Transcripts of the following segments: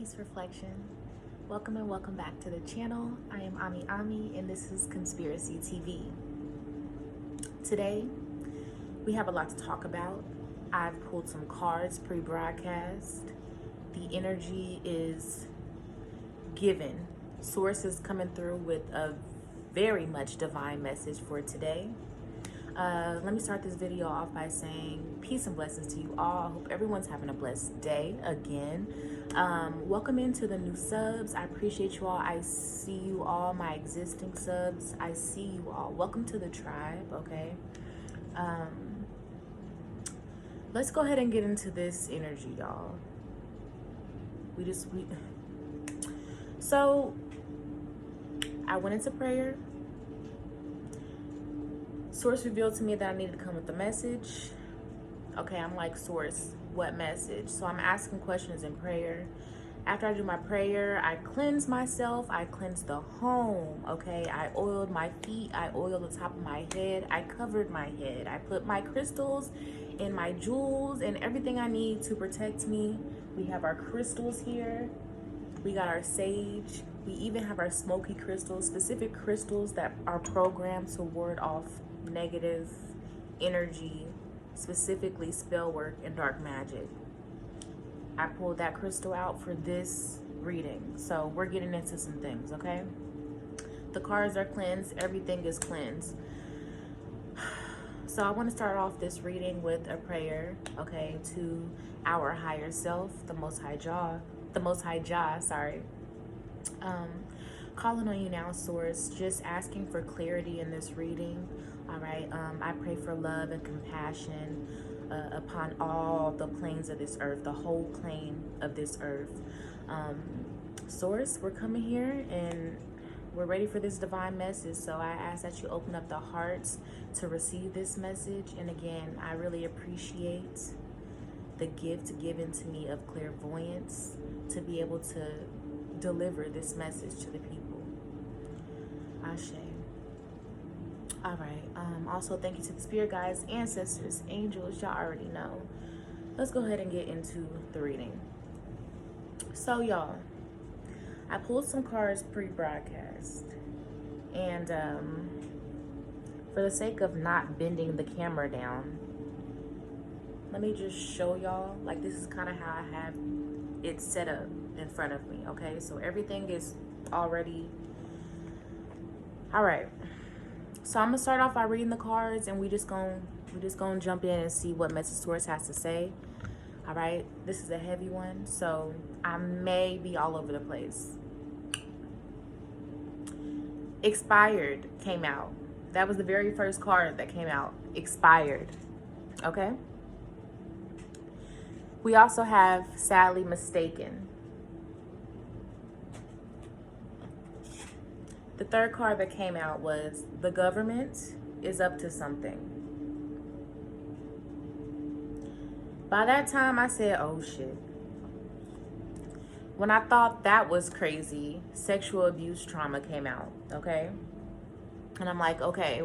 peace reflection. Welcome and welcome back to the channel. I am Ami and this is Conspiracy TV. Today, we have a lot to talk about. I've pulled some cards pre-broadcast. The energy is given. Source is coming through with a very much divine message for today. Let me start this video off by saying peace and blessings to you all. I hope everyone's having a blessed day again. Welcome into the new subs. I appreciate you all. I see you all, my existing subs. I see you all. Welcome to the tribe, okay? Let's go ahead and get into this energy, y'all. So, I went into prayer. Source revealed to me that I needed to come with a message. Okay, I'm like, Source, what message? So I'm asking questions in prayer. After I do my prayer, I cleanse myself. I cleanse the home, okay? I oiled my feet. I oiled the top of my head. I covered my head. I put my crystals and my jewels and everything I need to protect me. We have our crystals here. We got our sage. We even have our smoky crystals, specific crystals that are programmed to ward off negative energy, specifically spell work and dark magic. I pulled that crystal out for this reading. So we're getting into some things, okay? The cards are cleansed. Everything is cleansed. So I want to start off this reading with a prayer, okay, to our higher self, the Most High Jah, sorry. Calling on you now, Source, just asking for clarity in this reading. All right, I pray for love and compassion upon all the planes of this earth, the whole plane of this earth. Source, we're coming here and we're ready for this divine message. So I ask that you open up the hearts to receive this message. And again, I really appreciate the gift given to me of clairvoyance to be able to deliver this message to the people. Ashe. All right. Also, thank you to the spirit guides, ancestors, angels. Y'all already know. Let's go ahead and get into the reading. So, y'all, I pulled some cards pre-broadcast, and for the sake of not bending the camera down, let me just show y'all. Like, this is kind of how I have it set up in front of me. Okay, so everything is already all right. So I'm gonna start off by reading the cards, and we just gonna jump in and see what message Source has to say. All right, this is a heavy one, so I may be all over the place. Expired came out. That was the very first card that came out. Expired. Okay. We also have sadly mistaken. The third card that came out was the government is up to something. By that time, I said, oh shit. When I thought that was crazy, sexual abuse trauma came out, okay? And I'm like, okay,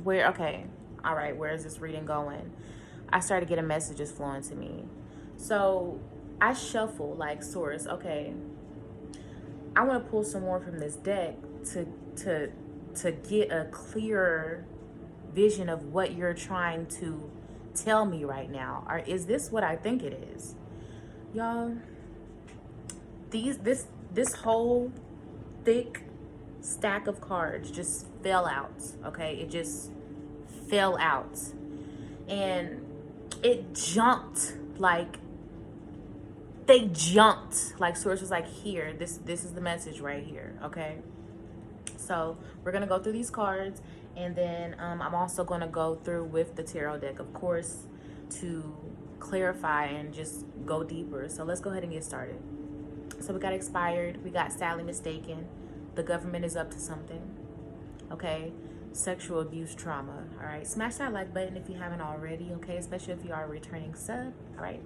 all right, where is this reading going? I started getting messages flowing to me. So I shuffle like, Source, okay, I want to pull some more from this deck to get a clearer vision of what you're trying to tell me right now. Or is this what I think it is? Y'all, this whole thick stack of cards just fell out, okay? It just fell out. And it jumped, like, they jumped. Like, Source was like, here, this is the message right here, okay? So we're gonna go through these cards, and then I'm also gonna go through with the tarot deck, of course, to clarify and just go deeper. So let's go ahead and get started. So we got expired, we got sadly mistaken, the government is up to something, okay? Sexual abuse trauma. All right, smash that like button if you haven't already, okay? Especially if you are a returning sub. All right.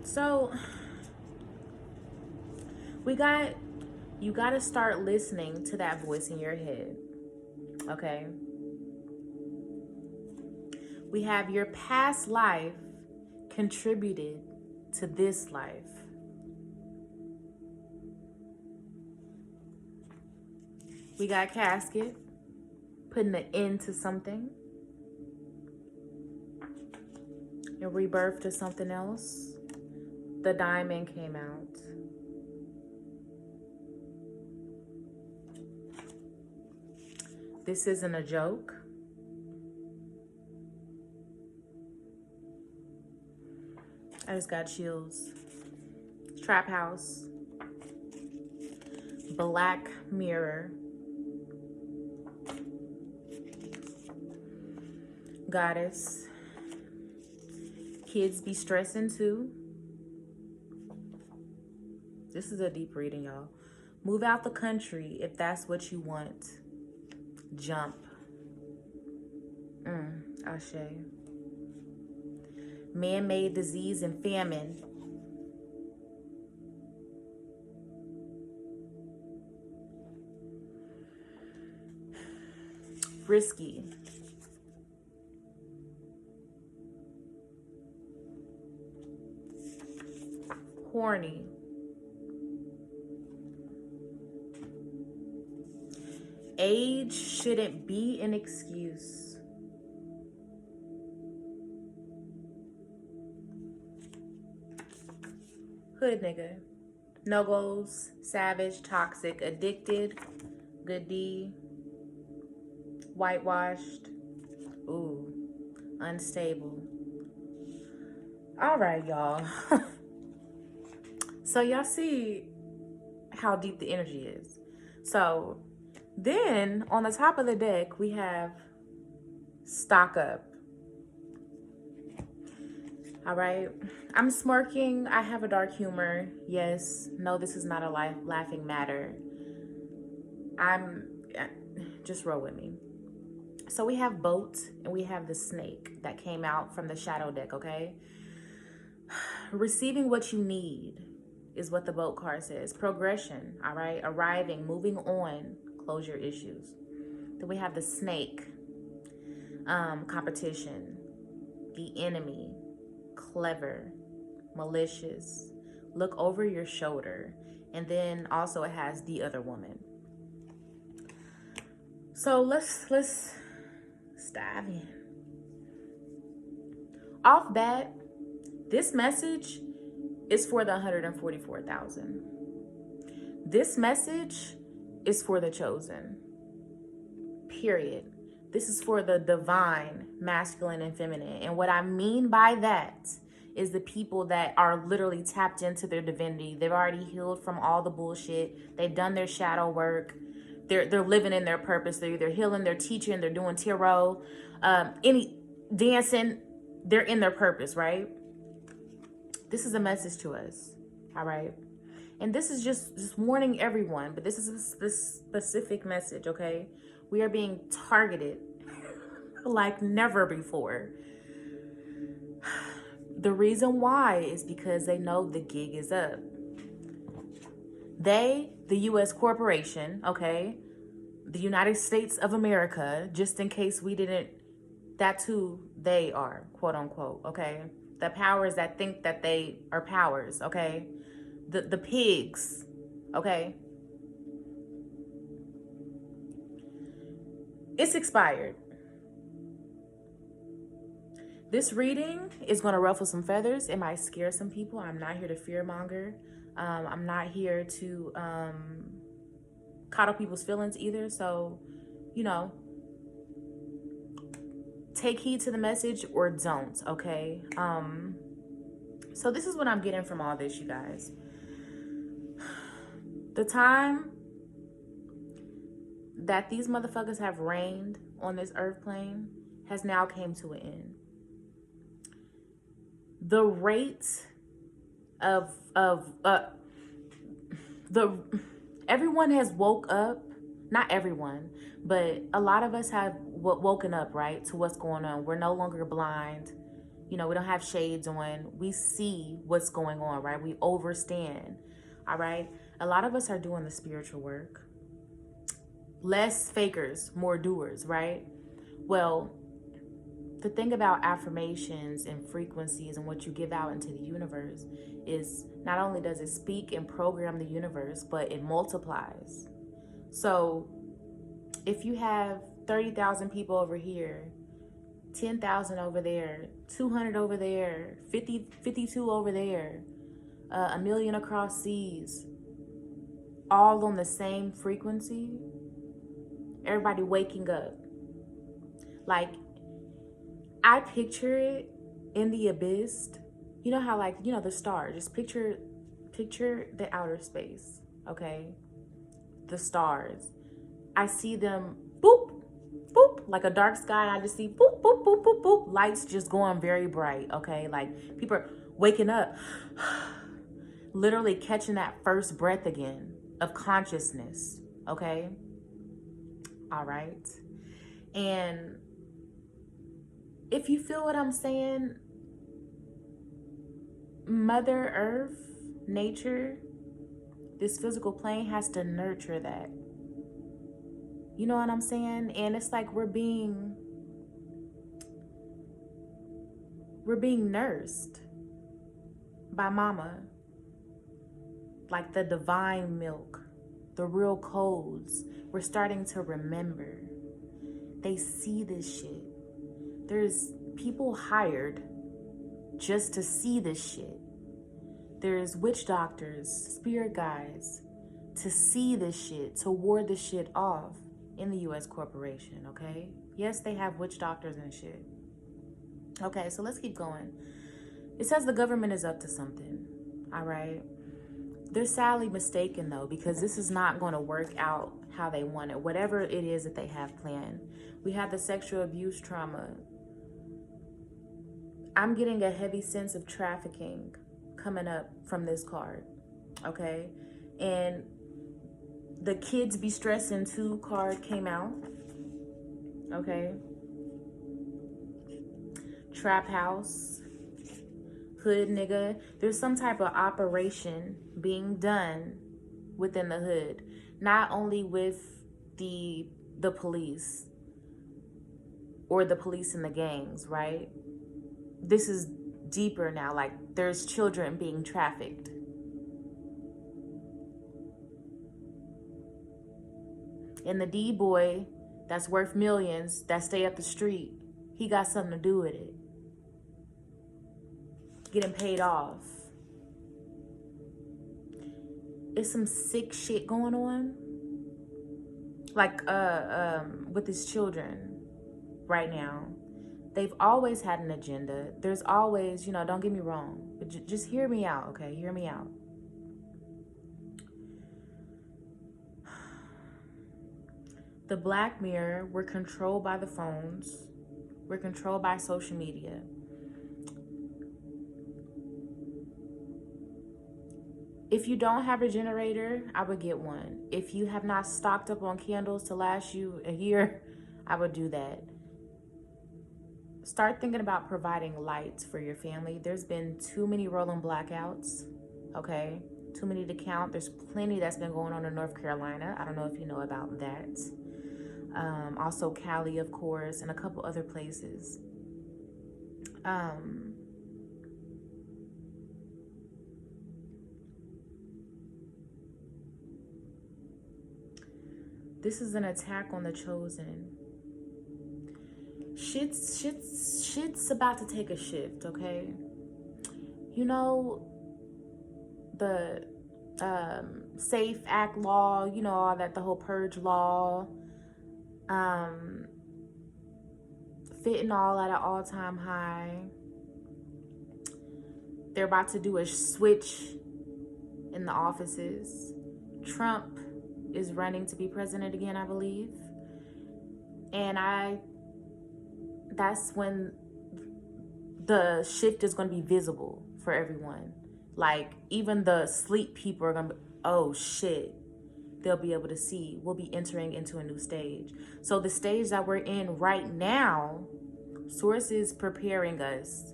So you got to start listening to that voice in your head, okay? We have your past life contributed to this life. We got casket, putting an end to something, a rebirth to something else. The diamond came out. This isn't a joke. I just got chills. Trap house. Black mirror. Goddess. Kids be stressing too. This is a deep reading, y'all. Move out the country if that's what you want. Jump. Ashe. Man-made disease and famine. Risky. Horny. Age shouldn't be an excuse. Hood nigga. No goals. Savage. Toxic. Addicted. Good D. Whitewashed. Ooh. Unstable. All right, y'all. So y'all see how deep the energy is. So then on the top of the deck, we have stock up. All right. I'm smirking. I have a dark humor. Yes. No, this is not a laughing matter. Just roll with me. So we have boat and we have the snake that came out from the shadow deck, okay? Receiving what you need is what the boat card says. Progression, all right? Arriving, moving on, close your issues. Then we have the snake, competition, the enemy, clever, malicious, look over your shoulder. And then also it has the other woman. So let's dive in. Off bat, this message is for the 144,000. This message is for the chosen. Period. This is for the divine, masculine and feminine. And what I mean by that is the people that are literally tapped into their divinity. They've already healed from all the bullshit. They've done their shadow work. They're living in their purpose. They're either healing, they're teaching, they're doing tarot, any dancing. They're in their purpose, right? This is a message to us, all right? And this is just warning everyone, but this is a specific message, okay? We are being targeted like never before. The reason why is because they know the gig is up. They, the U.S. corporation, okay, the United States of America, just in case we didn't, that's who they are, quote unquote, okay? The powers that think that they are powers, okay? The pigs, okay? It's expired. This reading is going to ruffle some feathers. It might scare some people. I'm not here to fearmonger. I'm not here to coddle people's feelings either. So, you know, take heed to the message or don't, okay? So this is what I'm getting from all this, you guys. The time that these motherfuckers have reigned on this earth plane has now came to an end. The rate of everyone has woke up, not everyone, but a lot of us have woken up, right, to what's going on. We're no longer blind. You know, we don't have shades on. We see what's going on, right? We overstand, all right? A lot of us are doing the spiritual work. Less fakers, more doers, right? Well, the thing about affirmations and frequencies and what you give out into the universe is not only does it speak and program the universe, but it multiplies. So If you have 30,000 people over here, 10,000 over there, 200 over there, 52 over there, a million across seas, all on the same frequency, everybody waking up. Like, I picture it in the abyss. You know how, like, the stars, just picture the outer space, okay? The stars. I see them boop, boop, like a dark sky. I just see boop, boop, boop, boop, boop, lights just going very bright, okay? Like, people are waking up, literally catching that first breath again of consciousness, okay? All right. And if you feel what I'm saying, Mother Earth, nature, this physical plane has to nurture that. You know what I'm saying? And it's like we're being nursed by mama. Like the divine milk, the real codes. We're starting to remember. They see this shit. There's people hired just to see this shit. There's witch doctors, spirit guides to see this shit, to ward this shit off in the U.S. corporation, okay? Yes, they have witch doctors and shit. Okay, so let's keep going. It says the government is up to something, all right? They're sadly mistaken, though, because this is not going to work out how they want it, whatever it is that they have planned. We have the sexual abuse trauma. I'm getting a heavy sense of trafficking coming up from this card, okay? And the Kids Be Stressing 2 card came out, okay? Trap house, hood nigga. There's some type of operation being done within the hood, not only with the police or the police and the gangs, right? This is deeper now. Like, there's children being trafficked. And the D-boy that's worth millions, that stay up the street, he got something to do with it. Getting paid off. It's some sick shit going on. Like, with his children right now. They've always had an agenda. There's always, don't get me wrong, but just hear me out, okay? Hear me out. The Black Mirror, we're controlled by the phones. We're controlled by social media. If you don't have a generator, I would get one. If you have not stocked up on candles to last you a year, I would do that. Start thinking about providing lights for your family. There's been too many rolling blackouts, okay? Too many to count. There's plenty that's been going on in North Carolina. I don't know if you know about that. Also Cali, of course, and a couple other places. This is an attack on the chosen. Shit's about to take a shift, okay? The SAFE Act law, all that, the whole purge law, fentanyl at an all-time high. They're about to do a switch in the offices. Trump is running to be president again, I believe. And that's when the shift is going to be visible for everyone. Like, even the sleep people are going to be, oh shit, they'll be able to see. We'll be entering into a new stage. So the stage that we're in right now, Source is preparing us.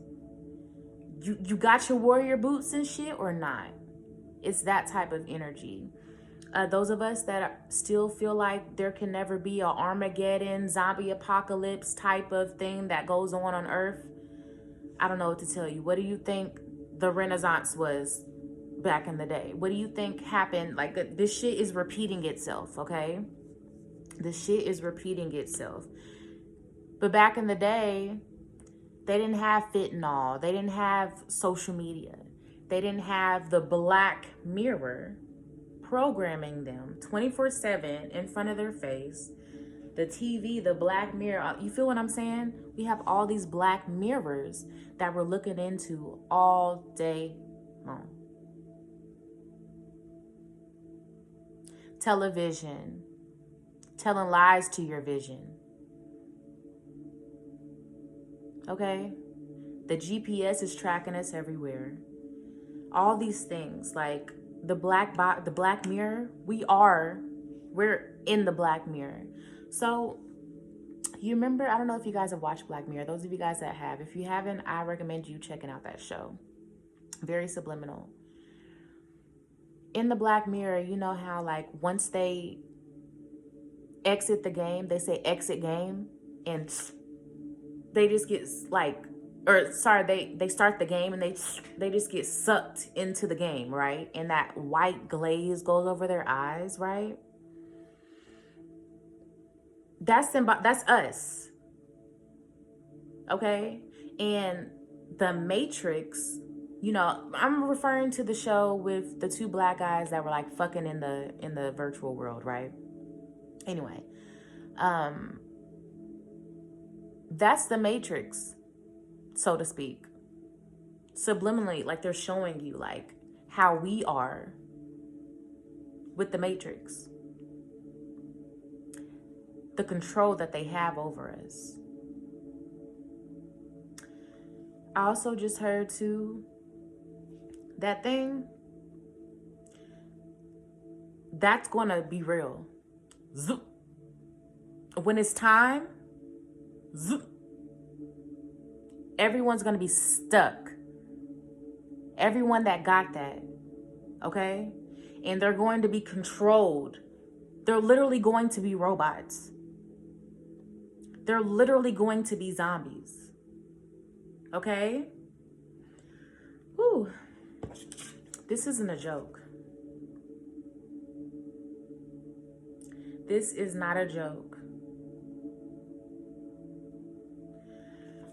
You got your warrior boots and shit or not? It's that type of energy. Those of us that still feel like there can never be a Armageddon, zombie apocalypse type of thing that goes on Earth, I don't know what to tell you. What do you think the Renaissance was back in the day? What do you think happened? Like, this shit is repeating itself, okay? The shit is repeating itself. But back in the day, they didn't have fentanyl. They didn't have social media. They didn't have the Black Mirror programming them 24/7 in front of their face. The TV, the Black Mirror. You feel what I'm saying? We have all these Black Mirrors that we're looking into all day long. Television, telling lies to your vision. Okay? The GPS is tracking us everywhere. All these things, like the black mirror, we're in the Black Mirror. So you remember, I don't know if you guys have watched Black Mirror. Those of you guys that have, if you haven't, I recommend you checking out that show. Very subliminal. In the Black Mirror, you know how like once they exit the game, they say exit game, and they just get like, or sorry, they start the game and they just get sucked into the game, right? And that white glaze goes over their eyes, right? That's us. Okay? And the Matrix, you know, I'm referring to the show with the two black guys that were like fucking in the virtual world, right? Anyway, that's the Matrix, so to speak. Subliminally, like they're showing you like how we are with the Matrix. The control that they have over us. I also just heard too, that thing, that's gonna be real. Zoop. When it's time, zoop, everyone's gonna be stuck. Everyone that got that, okay? And they're going to be controlled. They're literally going to be robots. They're literally going to be zombies. Okay? Whew. This isn't a joke. This is not a joke.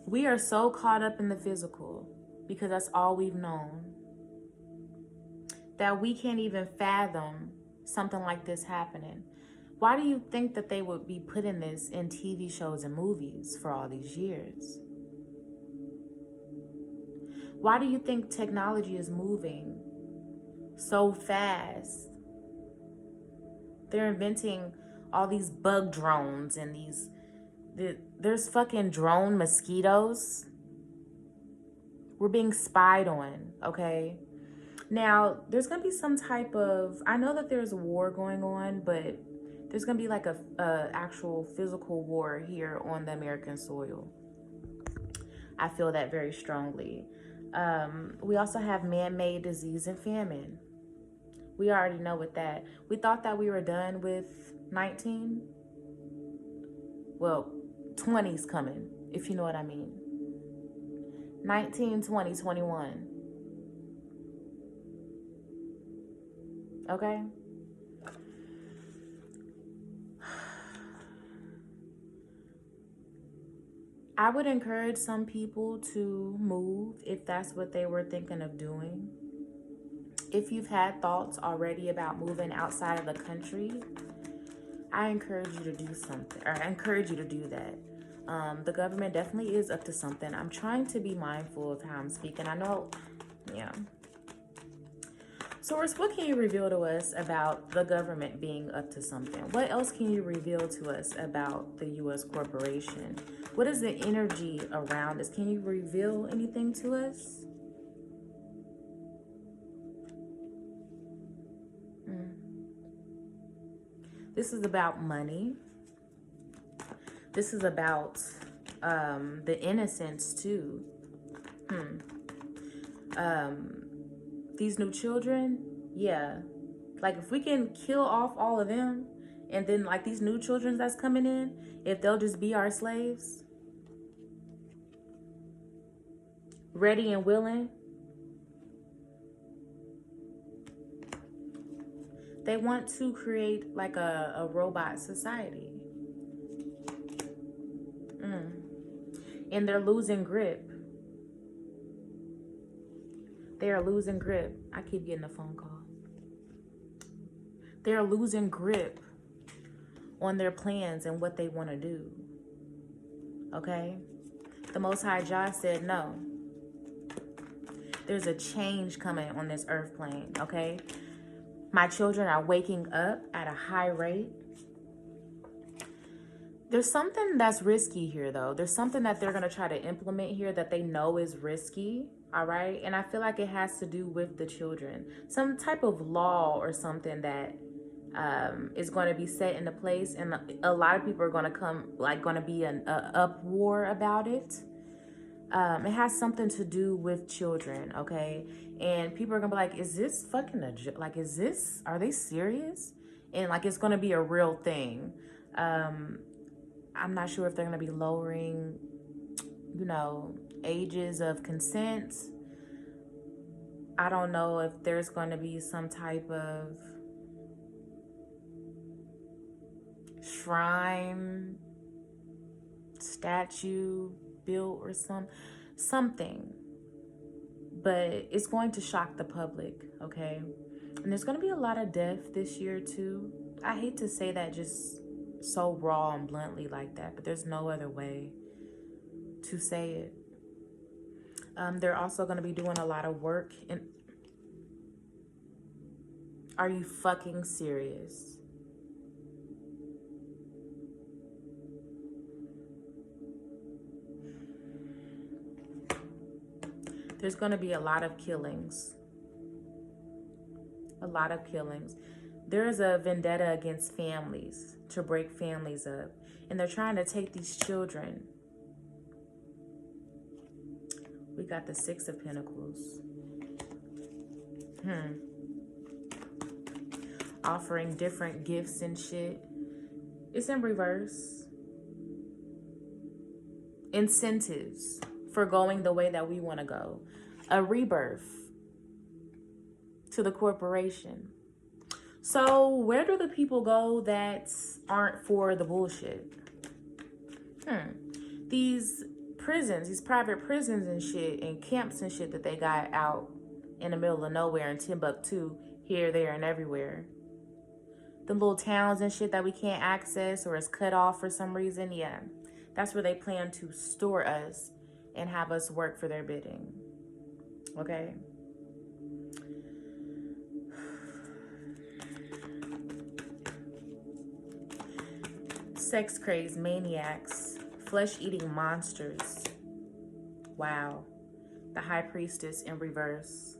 We are so caught up in the physical because that's all we've known, that we can't even fathom something like this happening. Why do you think that they would be putting this in TV shows and movies for all these years? Why do you think technology is moving so fast? They're inventing all these bug drones and there's fucking drone mosquitoes. We're being spied on, okay? Now, there's gonna be some type of, I know that there's a war going on, but there's gonna be like a actual physical war here on the American soil. I feel that very strongly. We also have man-made disease and famine. We already know with that. We thought that we were done with 19. Well, 20's coming, if you know what I mean. 19, 20, 21. Okay? I would encourage some people to move if that's what they were thinking of doing. If you've had thoughts already about moving outside of the country, I encourage you to do something, or I encourage you to do that. The government definitely is up to something. I'm trying to be mindful of how I'm speaking. I know, yeah. So, what can you reveal to us about the government being up to something? What else can you reveal to us about the U.S. corporation? What is the energy around us? Can you reveal anything to us? This is about money. This is about the innocence too. These new children, yeah. Like if we can kill off all of them, and then like these new children that's coming in, if they'll just be our slaves, ready and willing, They want to create like a robot society. And they're losing grip. They are losing grip. I keep getting a phone call. They are losing grip on their plans and what they want to do. Okay? The Most High Jah said no. There's a change coming on this earth plane, okay? My children are waking up at a high rate. There's something that's risky here, though. There's something that they're going to try to implement here that they know is risky, all right? And I feel like it has to do with the children. Some type of law or something that is going to be set into place. And a lot of people are going to be an uproar about it. It has something to do with children, okay? And people are going to be like, is this fucking a joke? Like, are they serious? And like, it's going to be a real thing. I'm not sure if they're going to be lowering, ages of consent. I don't know if there's going to be some type of shrine, statue built or something. But it's going to shock the public, okay? And there's going to be a lot of death this year, too. I hate to say that just so raw and bluntly like that, but there's no other way to say it. They're also going to be doing a lot of work. Are you fucking serious? There's going to be a lot of killings. A lot of killings. There is a vendetta against families to break families up. And they're trying to take these children. We got the Six of Pentacles. Offering different gifts and shit. It's in reverse. Incentives for going the way that we want to go. A rebirth to the corporation. So where do the people go that aren't for the bullshit? These prisons, these private prisons and shit, and camps and shit that they got out in the middle of nowhere in Timbuktu, here, there, and everywhere. The little towns and shit that we can't access or is cut off for some reason, yeah. That's where they plan to store us and have us work for their bidding. Okay? Sex crazed maniacs, flesh-eating monsters. Wow. The High Priestess in reverse.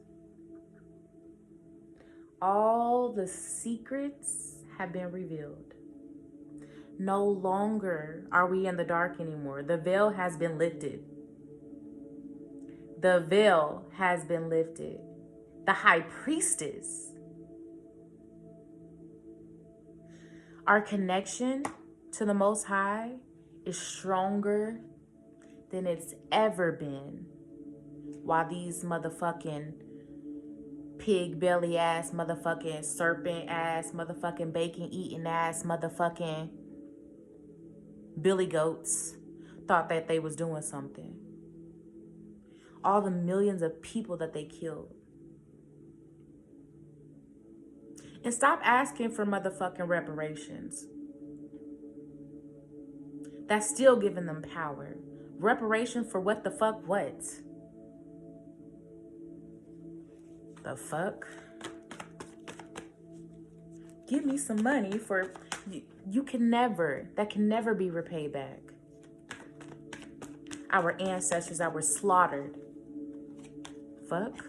All the secrets have been revealed. No longer are we in the dark anymore. The veil has been lifted. The veil has been lifted. The High Priestess. Our connection to the Most High is stronger than it's ever been. While these motherfucking pig belly ass, motherfucking serpent ass, motherfucking bacon eating ass, motherfucking billy goats thought that they was doing something. All the millions of people that they killed. And stop asking for motherfucking reparations. That's still giving them power. Reparation for what the fuck what? The fuck? Give me some money for... You can never... That can never be repaid back. Our ancestors that were slaughtered. Fuck.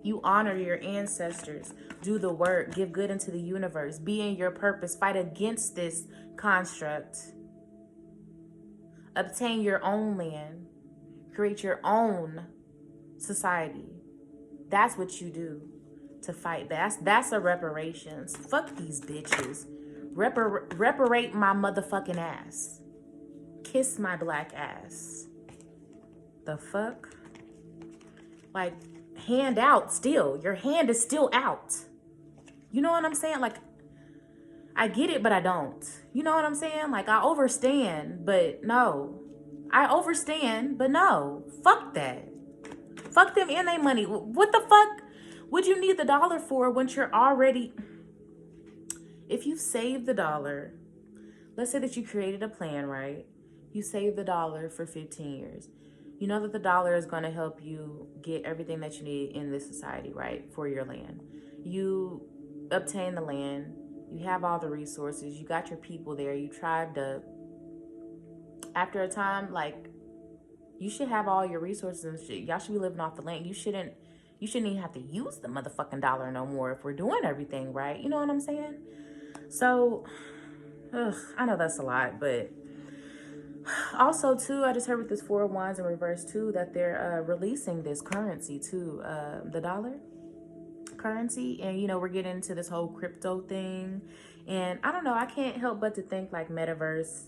You honor your ancestors. Do the work. Give good into the universe. Be in your purpose. Fight against this construct. Obtain your own land. Create your own society. That's what you do to fight. That's a reparations. Fuck these bitches. Reparate my motherfucking ass. Kiss my black ass. The fuck? Like, hand out still. Your hand is still out. You know what I'm saying? Like, I get it, but I don't. You know what I'm saying? Like, I overstand, but no. I overstand, but no. Fuck that. Fuck them and their money. What the fuck would you need the dollar for once you're already... If you save the dollar, let's say that you created a plan, right? You save the dollar for 15 years. You know that the dollar is going to help you get everything that you need in this society, right? For your land. You obtain the land. You have all the resources. You got your people there. You tribed up. After a time, like, you should have all your resources and shit. Y'all should be living off the land. You shouldn't even have to use the motherfucking dollar no more if we're doing everything right. You know what I'm saying? So, I know that's a lot, but also too, I just heard with this Four of Wands in reverse too that they're releasing this currency too, the dollar currency, and you know we're getting into this whole crypto thing, and I don't know, I can't help but to think like metaverse,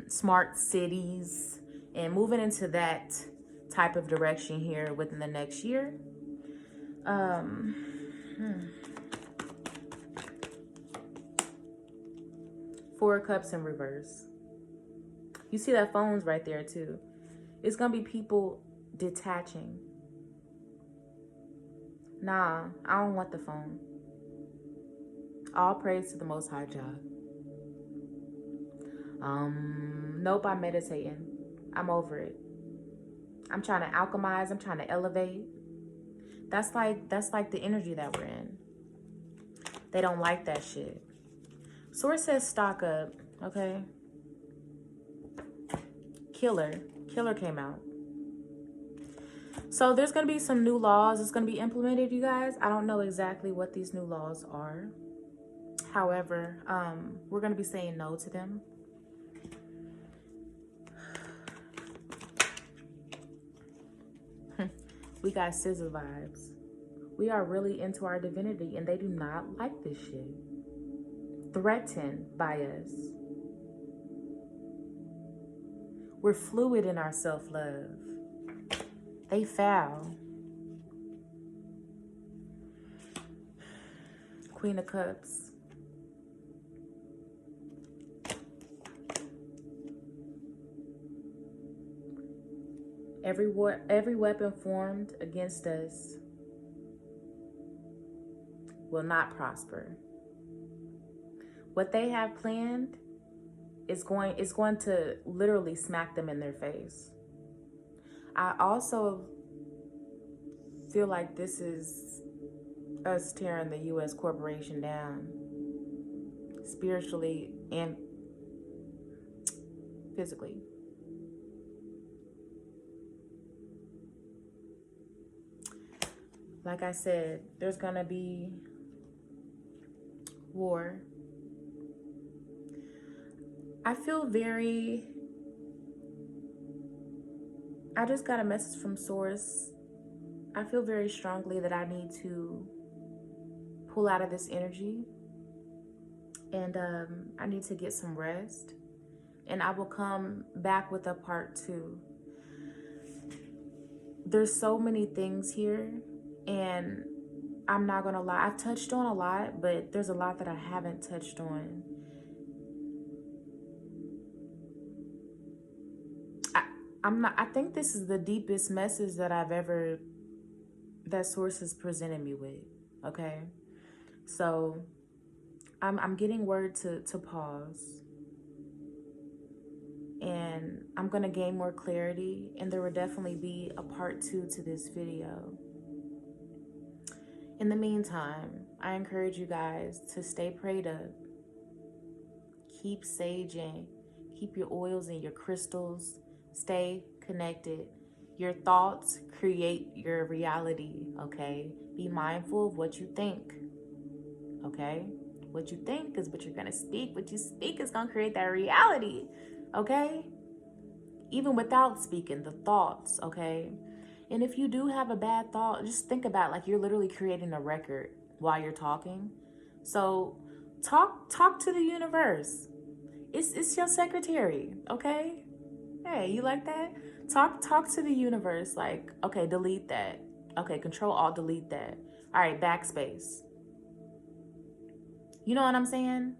smart cities, and moving into that type of direction here within the next year. Four of Cups in reverse. You see that phone's right there too. It's gonna be people detaching. Nah, I don't want the phone. All praise to the Most High Jah. Nope, I'm meditating. I'm over it. I'm trying to alchemize. I'm trying to elevate. That's like the energy that we're in. They don't like that shit. Source says stock up, okay? Killer came out. So there's going to be some new laws that's going to be implemented, you guys. I don't know exactly what these new laws are. However, we're going to be saying no to them. We got scissor vibes. We are really into our divinity, and they do not like this shit. Threatened by us. We're fluid in our self-love. They foul. Queen of Cups. Every weapon formed against us will not prosper. What they have planned is going to literally smack them in their face. I also feel like this is us tearing the U.S. corporation down, spiritually and physically. Like I said, there's gonna be war. I just got a message from Source. I feel very strongly that I need to pull out of this energy, and I need to get some rest, and I will come back with a part 2. There's so many things here, and I'm not gonna lie, I've touched on a lot, but there's a lot that I haven't touched on. I think this is the deepest message that that Source has presented me with, okay? So I'm getting word to pause, and I'm gonna gain more clarity, and there will definitely be a part 2 to this video. In the meantime, I encourage you guys to stay prayed up, keep saging, keep your oils and your crystals, stay connected. Your thoughts create your reality, okay? Be mindful of what you think, okay? What you think is what you're gonna speak. What you speak is gonna create that reality, okay? Even without speaking, the thoughts, okay? And if you do have a bad thought, just think about, like, you're literally creating a record while you're talking. So talk to the universe. It's your secretary, okay? Hey, you like that? Talk to the universe, like, okay, delete that. Okay, Control Alt Delete that. All right, backspace. You know what I'm saying?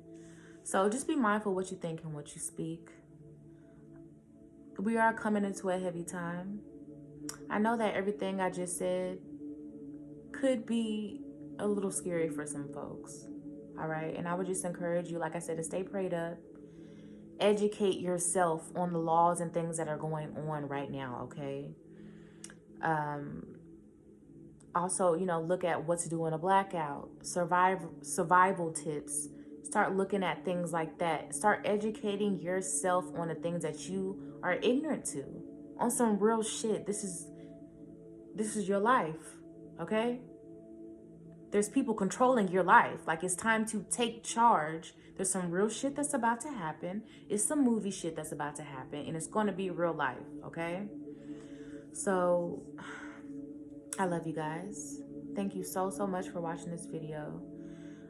So just be mindful what you think and what you speak. We are coming into a heavy time. I know that everything I just said could be a little scary for some folks. All right. And I would just encourage you, like I said, to stay prayed up. Educate yourself on the laws and things that are going on right now. Okay. Also, look at what's doing a blackout, survival tips. Start looking at things like that. Start educating yourself on the things that you are ignorant to. On some real shit. This is your life. Okay? There's people controlling your life. Like, it's time to take charge. There's some real shit that's about to happen. It's some movie shit that's about to happen, and it's going to be real life. Okay? So I love you guys. Thank you so much for watching this video.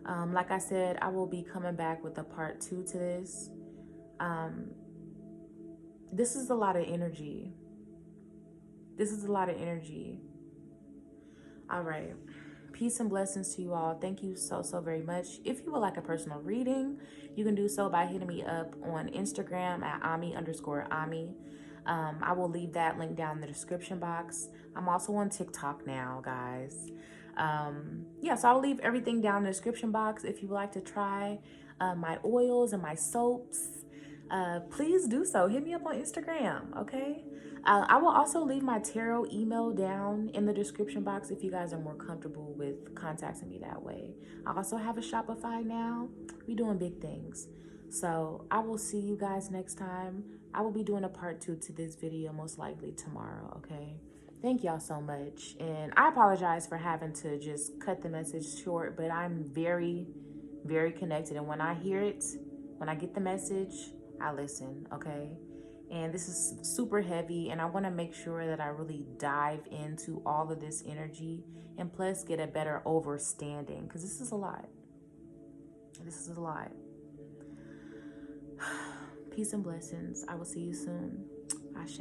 Like I said, I will be coming back with a part 2 to this. This is a lot of energy. All right. Peace and blessings to you all. Thank you so very much. If you would like a personal reading, you can do so by hitting me up on Instagram at Ami_Ami. I will leave that link down in the description box. I'm also on TikTok now, guys. Yeah, so I'll leave everything down in the description box. If you would like to try my oils and my soaps, please do so. Hit me up on Instagram, okay? I will also leave my tarot email down in the description box if you guys are more comfortable with contacting me that way. I also have a Shopify now. We doing big things. So I will see you guys next time. I will be doing a part 2 to this video most likely tomorrow, okay? Thank y'all so much. And I apologize for having to just cut the message short, but I'm very, very connected. And when I hear it, when I get the message, I listen, okay? And this is super heavy, and I want to make sure that I really dive into all of this energy and plus get a better understanding, because this is a lot. Peace and blessings. I will see you soon. Ashe.